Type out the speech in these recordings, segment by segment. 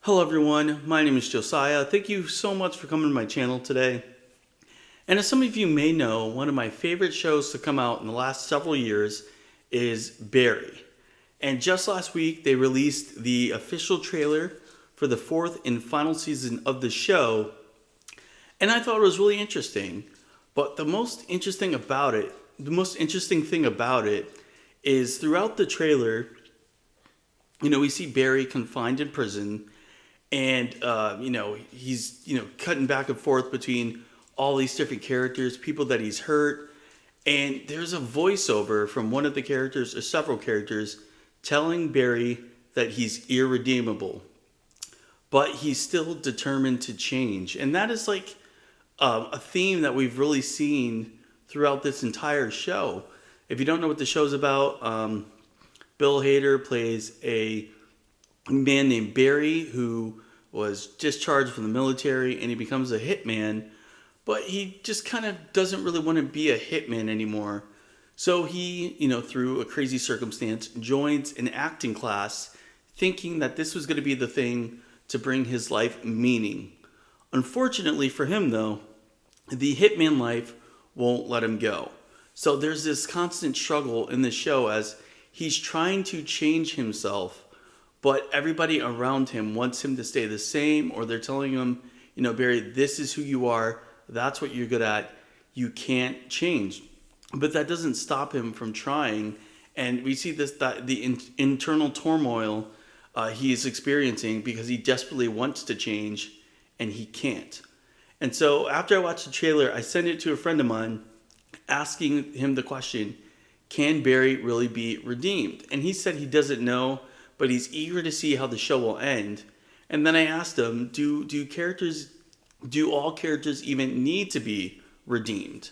Hello everyone, my name is Josiah. Thank you so much for coming to my channel today. And as some of you may know, one of my favorite shows to come out in the last several years is Barry. And just last week they released the official trailer for the fourth and final season of the show. And I thought it was really interesting. But the most interesting thing about it is throughout the trailer, we see Barry confined in prison, and he's cutting back and forth between all these different characters, people that he's hurt, and there's a voiceover from one of the characters or several characters telling Barry that he's irredeemable, but he's still determined to change. And that is like a theme that we've really seen throughout this entire show. If you don't know what the show's about, Bill Hader plays a man named Barry who was discharged from the military, and he becomes a hitman, but he just kind of doesn't really want to be a hitman anymore. So he, through a crazy circumstance, joins an acting class thinking that this was going to be the thing to bring his life meaning. Unfortunately for him, though, the hitman life won't let him go. So there's this constant struggle in the show as he's trying to change himself, but everybody around him wants him to stay the same, or they're telling him, Barry, this is who you are. That's what you're good at. You can't change. But that doesn't stop him from trying. And we see the internal turmoil he is experiencing because he desperately wants to change and he can't. And so after I watched the trailer, I sent it to a friend of mine asking him the question, can Barry really be redeemed? And he said he doesn't know, but he's eager to see how the show will end. And then I asked him, do all characters even need to be redeemed?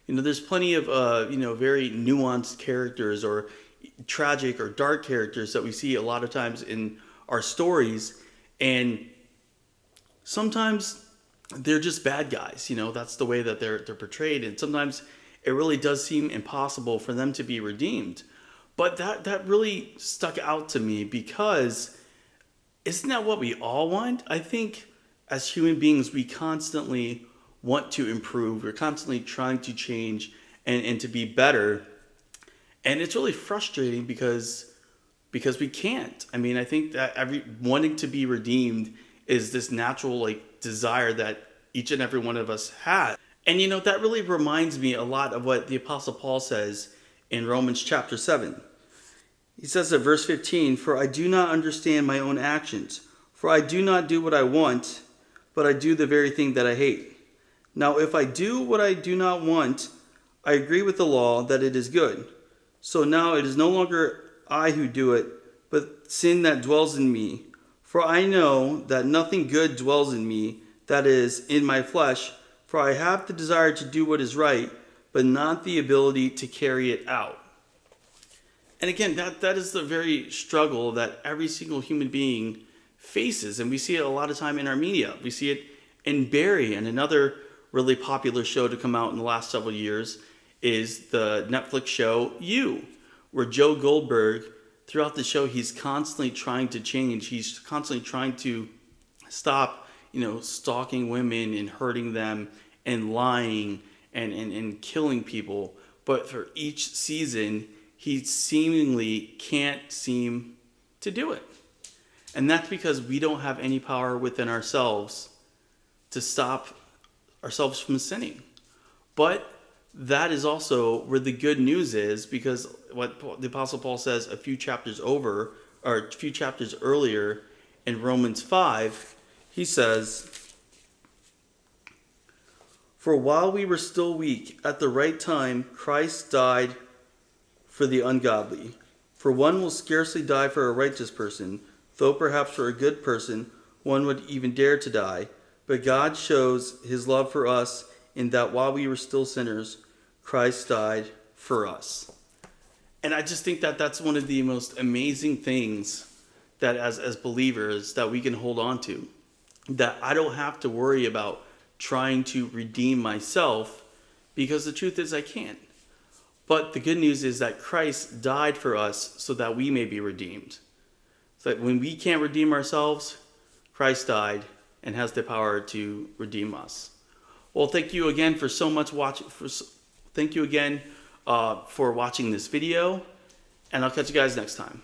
There's plenty of very nuanced characters or tragic or dark characters that we see a lot of times in our stories, and sometimes they're just bad guys. That's the way that they're portrayed, and sometimes it really does seem impossible for them to be redeemed. But that really stuck out to me because isn't that what we all want? I think as human beings, we constantly want to improve. We're constantly trying to change and to be better. And it's really frustrating because we can't. I mean, I think that wanting to be redeemed is this natural desire that each and every one of us has. And that really reminds me a lot of what the Apostle Paul says in Romans chapter 7. He says in verse 15, "For I do not understand my own actions, for I do not do what I want, but I do the very thing that I hate. Now if I do what I do not want, I agree with the law that it is good. So now it is no longer I who do it, but sin that dwells in me. For I know that nothing good dwells in me, that is, in my flesh, for I have the desire to do what is right, but not the ability to carry it out." And again, that is the very struggle that every single human being faces. And we see it a lot of time in our media. We see it in Barry, and another really popular show to come out in the last several years is the Netflix show You, where Joe Goldberg, throughout the show, he's constantly trying to change. He's constantly trying to stop, stalking women and hurting them and lying and killing people. But for each season, he seemingly can't seem to do it. And that's because we don't have any power within ourselves to stop ourselves from sinning. But that is also where the good news is, because what the Apostle Paul says a few chapters earlier in Romans 5, he says, "For while we were still weak, at the right time, Christ died for the ungodly. For one will scarcely die for a righteous person, though perhaps for a good person one would even dare to die. But God shows his love for us in that while we were still sinners, Christ died for us." And I just think that that's one of the most amazing things that as believers that we can hold on to. That I don't have to worry about trying to redeem myself, because the truth is I can't. But the good news is that Christ died for us so that we may be redeemed. So that when we can't redeem ourselves, Christ died and has the power to redeem us. Well, thank you again for so much watching. Thank you again for watching this video, and I'll catch you guys next time.